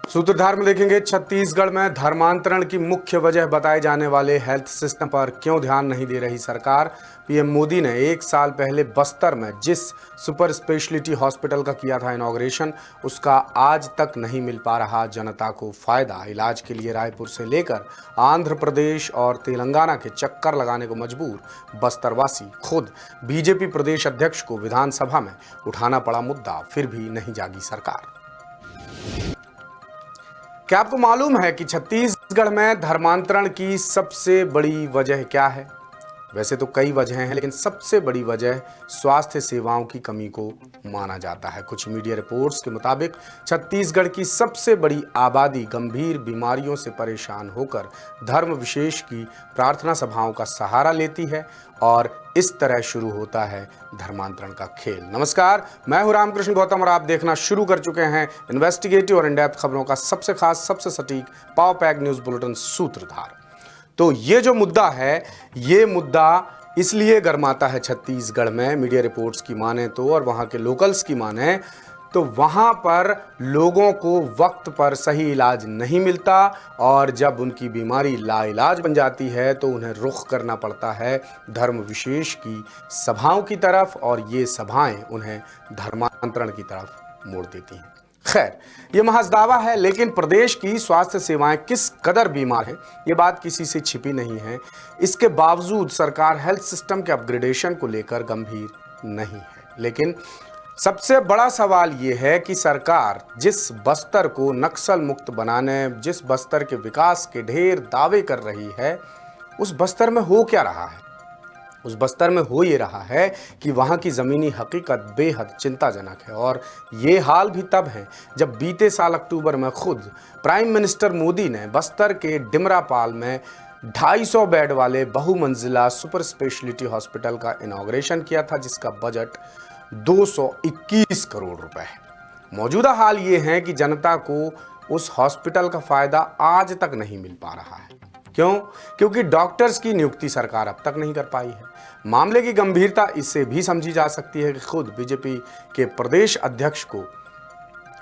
सूत्रधार में देखेंगे, छत्तीसगढ़ में धर्मांतरण की मुख्य वजह बताए जाने वाले हेल्थ सिस्टम पर क्यों ध्यान नहीं दे रही सरकार। पीएम मोदी ने 1 साल पहले बस्तर में जिस सुपर स्पेशलिटी हॉस्पिटल का किया था इनॉग्रेशन, उसका आज तक नहीं मिल पा रहा जनता को फायदा। इलाज के लिए रायपुर से लेकर आंध्र प्रदेश और तेलंगाना के चक्कर लगाने को मजबूर बस्तरवासी खुद बीजेपी प्रदेश अध्यक्ष को विधानसभा में उठाना पड़ा मुद्दा, फिर भी नहीं जागी सरकार। क्या आपको मालूम है कि छत्तीसगढ़ में धर्मांतरण की सबसे बड़ी वजह क्या है? वैसे तो कई वजहें हैं, लेकिन सबसे बड़ी वजह स्वास्थ्य सेवाओं की कमी को माना जाता है। कुछ मीडिया रिपोर्ट्स के मुताबिक छत्तीसगढ़ की सबसे बड़ी आबादी गंभीर बीमारियों से परेशान होकर धर्म विशेष की प्रार्थना सभाओं का सहारा लेती है और इस तरह शुरू होता है धर्मांतरण का खेल। नमस्कार, मैं हूं रामकृष्ण गौतम और आप देखना शुरू कर चुके हैं इन्वेस्टिगेटिव और इनडेप्थ खबरों का सबसे खास, सबसे सटीक पावर पैक न्यूज बुलेटिन सूत्रधार। तो ये जो मुद्दा है, ये मुद्दा इसलिए गर्माता है छत्तीसगढ़ में, मीडिया रिपोर्ट्स की माने तो और वहाँ के लोकल्स की माने तो वहाँ पर लोगों को वक्त पर सही इलाज नहीं मिलता और जब उनकी बीमारी लाइलाज बन जाती है तो उन्हें रुख करना पड़ता है धर्म विशेष की सभाओं की तरफ और ये सभाएं उन्हें धर्मांतरण की तरफ मोड़ देती हैं। खैर, ये महज दावा है, लेकिन प्रदेश की स्वास्थ्य सेवाएं किस कदर बीमार हैं, ये बात किसी से छिपी नहीं है। इसके बावजूद सरकार हेल्थ सिस्टम के अपग्रेडेशन को लेकर गंभीर नहीं है। लेकिन सबसे बड़ा सवाल ये है कि सरकार जिस बस्तर को नक्सल मुक्त बनाने, जिस बस्तर के विकास के ढेर दावे कर रही है, उस बस्तर में हो क्या रहा है? उस बस्तर में हो ये रहा है कि वहाँ की ज़मीनी हकीकत बेहद चिंताजनक है और ये हाल भी तब है जब बीते साल अक्टूबर में खुद प्राइम मिनिस्टर मोदी ने बस्तर के डिमरापाल में 250 बेड वाले बहुमंजिला सुपर स्पेशलिटी हॉस्पिटल का इनॉग्रेशन किया था, जिसका बजट 221 करोड़ रुपए है। मौजूदा हाल ये है कि जनता को उस हॉस्पिटल का फायदा आज तक नहीं मिल पा रहा है। क्यों? क्योंकि डॉक्टर्स की नियुक्ति सरकार अब तक नहीं कर पाई है। मामले की गंभीरता इससे भी समझी जा सकती है कि खुद बीजेपी के प्रदेश अध्यक्ष को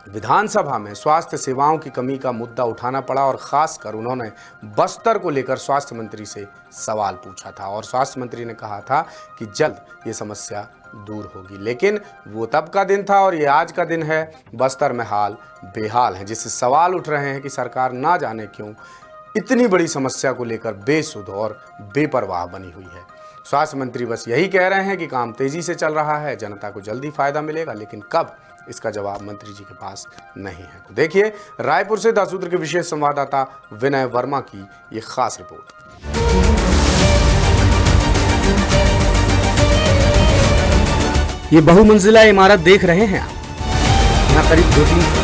विधानसभा में स्वास्थ्य सेवाओं की कमी का मुद्दा उठाना पड़ा और खासकर उन्होंने बस्तर को लेकर स्वास्थ्य मंत्री से सवाल पूछा था और स्वास्थ्य मंत्री ने कहा था कि जल्द ये समस्या दूर होगी। लेकिन वो तब का दिन था और ये आज का दिन है। बस्तर में हाल बेहाल है, जिससे सवाल उठ रहे हैं कि सरकार ना जाने क्यों इतनी बड़ी समस्या को लेकर बेसुध और बेपरवाह बनी हुई है। स्वास्थ्य मंत्री बस यही कह रहे हैं कि काम तेजी से चल रहा है, जनता को जल्दी फायदा मिलेगा, लेकिन कब, इसका जवाब मंत्री जी के पास नहीं है। तो देखिए रायपुर से द सूत्र के विशेष संवाददाता विनय वर्मा की ये खास रिपोर्ट। ये बहुमंजिला इमारत देख रहे हैं आप, यहाँ करीब 2-3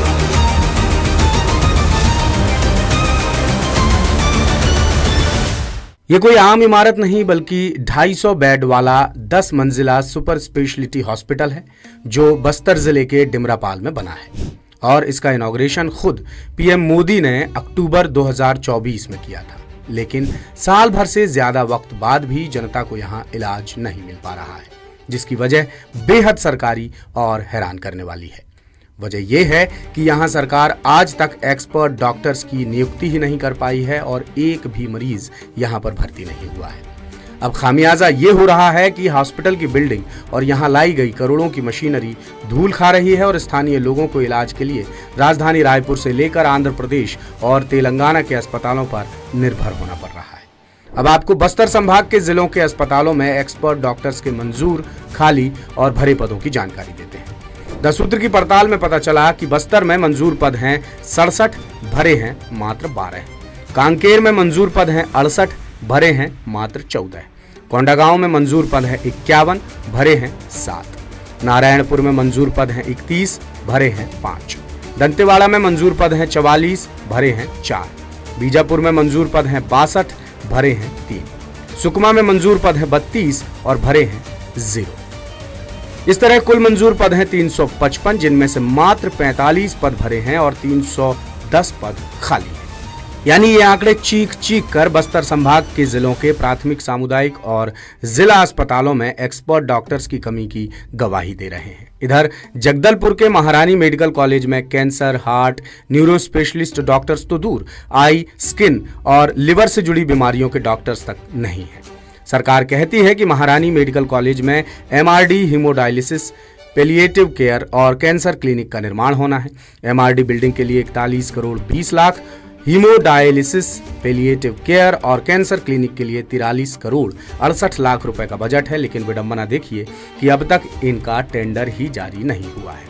ये कोई आम इमारत नहीं बल्कि 250 बेड वाला 10 मंजिला सुपर स्पेशलिटी हॉस्पिटल है जो बस्तर जिले के डिमरापाल में बना है और इसका इनॉग्रेशन खुद पीएम मोदी ने अक्टूबर 2024 में किया था। लेकिन साल भर से ज्यादा वक्त बाद भी जनता को यहाँ इलाज नहीं मिल पा रहा है, जिसकी वजह बेहद सरकारी और हैरान करने वाली है। वजह यह है कि यहाँ सरकार आज तक एक्सपर्ट डॉक्टर्स की नियुक्ति ही नहीं कर पाई है और एक भी मरीज यहाँ पर भर्ती नहीं हुआ है। अब खामियाजा ये हो रहा है कि हॉस्पिटल की बिल्डिंग और यहाँ लाई गई करोड़ों की मशीनरी धूल खा रही है और स्थानीय लोगों को इलाज के लिए राजधानी रायपुर से लेकर आंध्र प्रदेश और तेलंगाना के अस्पतालों पर निर्भर होना पड़ रहा है। अब आपको बस्तर संभाग के जिलों के अस्पतालों में एक्सपर्ट डॉक्टर्स के मंजूर, खाली और भरे पदों की जानकारी देते हैं। द सूत्र की पड़ताल में पता चला कि बस्तर में मंजूर पद हैं 67, भरे हैं मात्र 12। कांकेर में मंजूर पद हैं 68, भरे हैं मात्र 14। कोंडागांव में मंजूर पद है 51, भरे हैं 7। नारायणपुर में मंजूर पद हैं 31, भरे हैं 5। दंतेवाड़ा में मंजूर पद हैं 44, भरे हैं 4। बीजापुर में मंजूर पद हैं 62, भरे हैं 3। सुकमा में मंजूर पद है 32 और भरे हैं 0। इस तरह कुल मंजूर पद हैं 355, जिनमें से मात्र 45 पद भरे हैं और 310 पद खाली हैं। यानी ये आंकड़े चीख चीख कर बस्तर संभाग के जिलों के प्राथमिक, सामुदायिक और जिला अस्पतालों में एक्सपर्ट डॉक्टर्स की कमी की गवाही दे रहे हैं। इधर जगदलपुर के महारानी मेडिकल कॉलेज में cancer, heart, neuro specialist doctors तो दूर, आई, स्किन और लिवर से जुड़ी बीमारियों के डॉक्टर्स तक नहीं है। सरकार कहती है कि महारानी मेडिकल कॉलेज में MRD, हीमोडायलिसिस, पैलिएटिव केयर और कैंसर क्लिनिक का निर्माण होना है। MRD बिल्डिंग के लिए 41 crore 20 lakh, haemodialysis, palliative care और कैंसर क्लिनिक के लिए 43 करोड़ 68 लाख रुपए का बजट है। लेकिन विडंबना देखिए कि अब तक इनका टेंडर ही जारी नहीं हुआ है।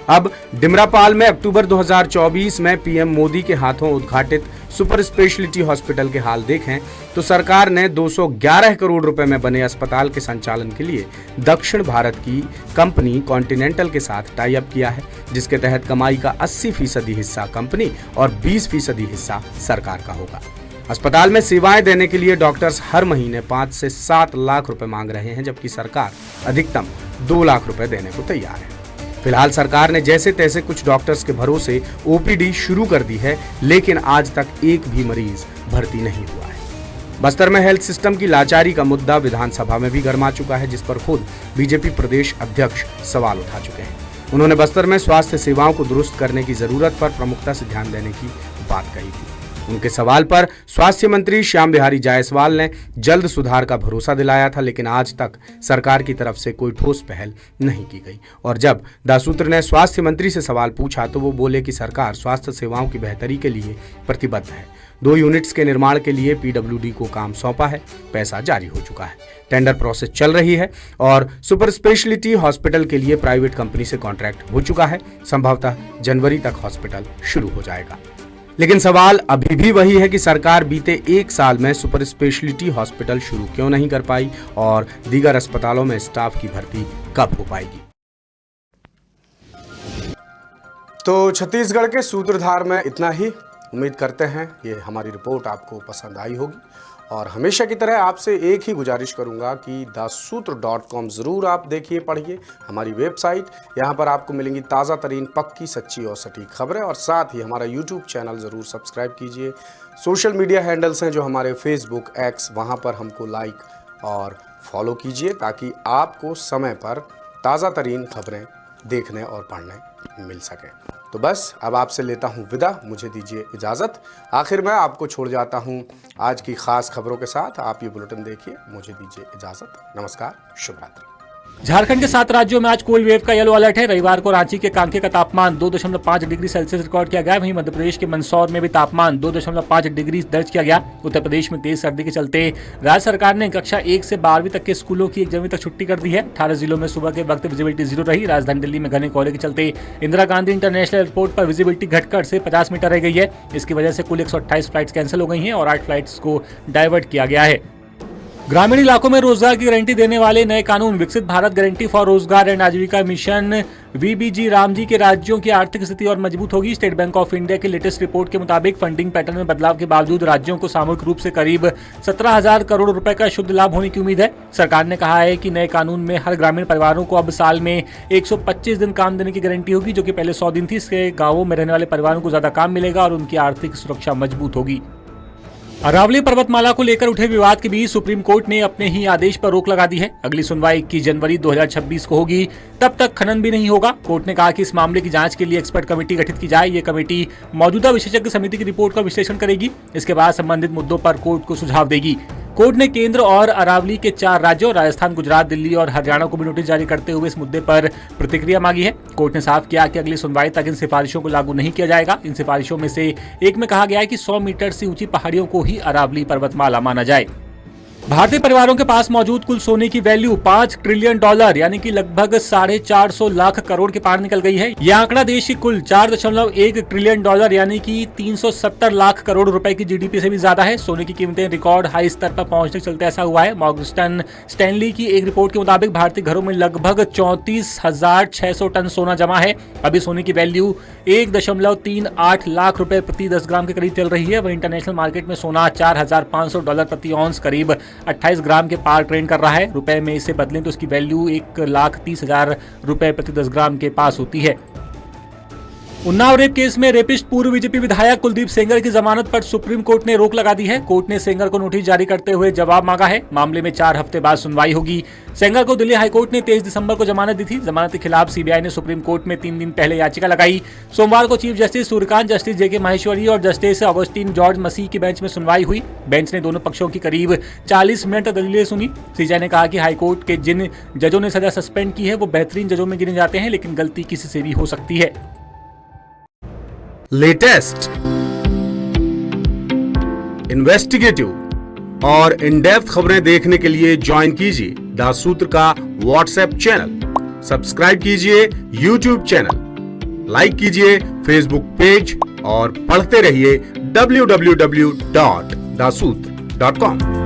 अब डिमरापाल में अक्टूबर 2024 में PM मोदी के हाथों उद्घाटित सुपर स्पेशलिटी हॉस्पिटल के हाल देखें तो सरकार ने 211 करोड़ रुपए में बने अस्पताल के संचालन के लिए दक्षिण भारत की कंपनी कॉन्टिनेंटल के साथ टाई अप किया है, जिसके तहत कमाई का 80% हिस्सा कंपनी और 20% हिस्सा सरकार का होगा। अस्पताल में सेवाएं देने के लिए डॉक्टर्स हर महीने 5 से 7 लाख रुपए मांग रहे हैं, जबकि सरकार अधिकतम 2 लाख रुपए देने को तैयार है। फिलहाल सरकार ने जैसे तैसे कुछ डॉक्टर्स के भरोसे OPD शुरू कर दी है, लेकिन आज तक एक भी मरीज भर्ती नहीं हुआ है। बस्तर में हेल्थ सिस्टम की लाचारी का मुद्दा विधानसभा में भी गर्मा चुका है, जिस पर खुद बीजेपी प्रदेश अध्यक्ष सवाल उठा चुके हैं। उन्होंने बस्तर में स्वास्थ्य सेवाओं को दुरुस्त करने की जरूरत पर प्रमुखता से ध्यान देने की बात कही थी। उनके सवाल पर स्वास्थ्य मंत्री श्याम बिहारी जायसवाल ने जल्द सुधार का भरोसा दिलाया था, लेकिन आज तक सरकार की तरफ से कोई ठोस पहल नहीं की गई। और जब दासूत्र ने स्वास्थ्य मंत्री से सवाल पूछा तो वो बोले कि सरकार स्वास्थ्य सेवाओं की बेहतरी के लिए प्रतिबद्ध है। 2 यूनिट्स के निर्माण के लिए PWD को काम सौंपा है, पैसा जारी हो चुका है, टेंडर प्रोसेस चल रही है और सुपर स्पेशलिटी हॉस्पिटल के लिए प्राइवेट कंपनी से कॉन्ट्रैक्ट हो चुका है। संभवतः जनवरी तक हॉस्पिटल शुरू हो जाएगा। लेकिन सवाल अभी भी वही है कि सरकार बीते 1 साल में सुपर स्पेशलिटी हॉस्पिटल शुरू क्यों नहीं कर पाई और दीगर अस्पतालों में स्टाफ की भर्ती कब हो पाएगी। तो छत्तीसगढ़ के सूत्रधार में इतना ही। उम्मीद करते हैं ये हमारी रिपोर्ट आपको पसंद आई होगी और हमेशा की तरह आपसे एक ही गुजारिश करूंगा कि daसूत्र.com ज़रूर आप देखिए, पढ़िए हमारी वेबसाइट। यहाँ पर आपको मिलेंगी ताज़ा तरीन, पक्की, सच्ची और सटीक खबरें। और साथ ही हमारा YouTube चैनल ज़रूर सब्सक्राइब कीजिए। सोशल मीडिया हैंडल्स हैं जो हमारे Facebook, X, वहाँ पर हमको लाइक और फॉलो कीजिए ताकि आपको समय पर ताज़ा तरीन खबरें देखने और पढ़ने मिल सके। तो बस अब आपसे लेता हूं विदा, मुझे दीजिए इजाज़त। आखिर में आपको छोड़ जाता हूं आज की खास खबरों के साथ। आप ये बुलेटिन देखिए, मुझे दीजिए इजाज़त। नमस्कार, शुभ रात्रि। झारखंड के 7 राज्यों में आज कोल्ड वेव का येलो अलर्ट है। रविवार को रांची के कांके का तापमान 2.5 डिग्री सेल्सियस रिकॉर्ड किया गया। वहीं मध्य प्रदेश के मंदसौर में भी तापमान 2.5 डिग्री दर्ज किया गया। उत्तर प्रदेश में तेज सर्दी के चलते राज्य सरकार ने कक्षा 1 से 12वीं तक के स्कूलों की 1 जनवरी तक छुट्टी कर दी है। 18 जिलों में सुबह के वक्त विजिबिलिटी 0 रही। राजधानी दिल्ली में घने कोहरे के चलते इंदिरा गांधी इंटरनेशनल एयरपोर्ट पर विजिबिलिटी घटकर से 50 मीटर रह गई है। इसकी वजह से कुल 128 फ्लाइट्स कैंसिल हो गई हैं और 8 फ्लाइट्स को डाइवर्ट किया गया है। ग्रामीण इलाकों में रोजगार की गारंटी देने वाले नए कानून विकसित भारत गारंटी फॉर रोजगार एंड आजीविका मिशन VBG रामजी के राज्यों की आर्थिक स्थिति और मजबूत होगी। स्टेट बैंक ऑफ इंडिया की लेटेस्ट रिपोर्ट के मुताबिक फंडिंग पैटर्न में बदलाव के बावजूद राज्यों को सामूहिक रूप से करीब 17,000 करोड़ रुपए का शुद्ध लाभ होने की उम्मीद है। सरकार ने कहा है कि नए कानून में हर ग्रामीण परिवारों को अब साल में 125 दिन काम देने की गारंटी होगी, जो कि पहले 100 दिन थी। इससे गाँवों में रहने वाले परिवारों को ज्यादा काम मिलेगा और उनकी आर्थिक सुरक्षा मजबूत होगी। अरावली पर्वतमाला को लेकर उठे विवाद के बीच सुप्रीम कोर्ट ने अपने ही आदेश पर रोक लगा दी है। अगली सुनवाई 21 जनवरी 2026 को होगी, तब तक खनन भी नहीं होगा। कोर्ट ने कहा कि इस मामले की जांच के लिए एक्सपर्ट कमेटी गठित की जाए। ये कमेटी मौजूदा विशेषज्ञ समिति की रिपोर्ट का विश्लेषण करेगी। इसके बाद संबंधित मुद्दों पर कोर्ट को सुझाव देगी। कोर्ट ने केंद्र और अरावली के 4 राज्यों राजस्थान, गुजरात, दिल्ली और हरियाणा को भी नोटिस जारी करते हुए इस मुद्दे पर प्रतिक्रिया मांगी है। कोर्ट ने साफ किया कि अगली सुनवाई तक इन सिफारिशों को लागू नहीं किया जाएगा। इन सिफारिशों में से एक में कहा गया है कि 100 मीटर से ऊंची पहाड़ियों को ही अरावली पर्वतमाला माना जाए। भारतीय परिवारों के पास मौजूद कुल सोने की वैल्यू $5 ट्रिलियन यानी कि लगभग 450 लाख करोड़ के पार निकल गई है। यह आंकड़ा देश की कुल 4.1 ट्रिलियन डॉलर यानी कि 370 लाख करोड़ रुपए की GDP से भी ज्यादा है। सोने की कीमतें रिकॉर्ड हाई स्तर पर पहुंचने के चलते ऐसा हुआ है। मॉर्गन स्टैनली की एक रिपोर्ट के मुताबिक भारतीय घरों में लगभग 34,600 टन सोना जमा है। अभी सोने की वैल्यू 1.38 लाख रुपए प्रति 10 ग्राम के करीब चल रही है। वहीं इंटरनेशनल मार्केट में सोना $4,500 प्रति ऑन्स करीब 28 ग्राम के पार ट्रेंड कर रहा है। रुपए में इसे बदलें तो इसकी वैल्यू 1,30,000 रुपए प्रति 10 ग्राम के पास होती है। उन्नाव रेप केस में रेपिस्ट पूर्व बीजेपी विधायक कुलदीप सेंगर की जमानत पर सुप्रीम कोर्ट ने रोक लगा दी है। कोर्ट ने सेंगर को नोटिस जारी करते हुए जवाब मांगा है। मामले में 4 हफ्ते बाद सुनवाई होगी। सेंगर को दिल्ली हाईकोर्ट ने 23 दिसंबर को जमानत दी थी। जमानत के खिलाफ सीबीआई ने सुप्रीम कोर्ट में 3 दिन पहले याचिका लगाई। सोमवार को चीफ जस्टिस सूर्यकांत, जस्टिस जेके माहेश्वरी और जस्टिस ऑगस्टिन जॉर्ज मसीह की बेंच में सुनवाई हुई। बेंच ने दोनों पक्षों की करीब 40 मिनट दलीलें सुनी। सीजेआई ने कहा कि हाईकोर्ट के जिन जजों ने सजा सस्पेंड की है वो बेहतरीन जजों में गिने जाते हैं, लेकिन गलती किसी से भी हो सकती है। लेटेस्ट, इन्वेस्टिगेटिव और इन डेप्थ खबरें देखने के लिए ज्वाइन कीजिए द सूत्र का व्हाट्सएप चैनल, सब्सक्राइब कीजिए यूट्यूब चैनल, लाइक कीजिए फेसबुक पेज और पढ़ते रहिए www.daसूत्र.com।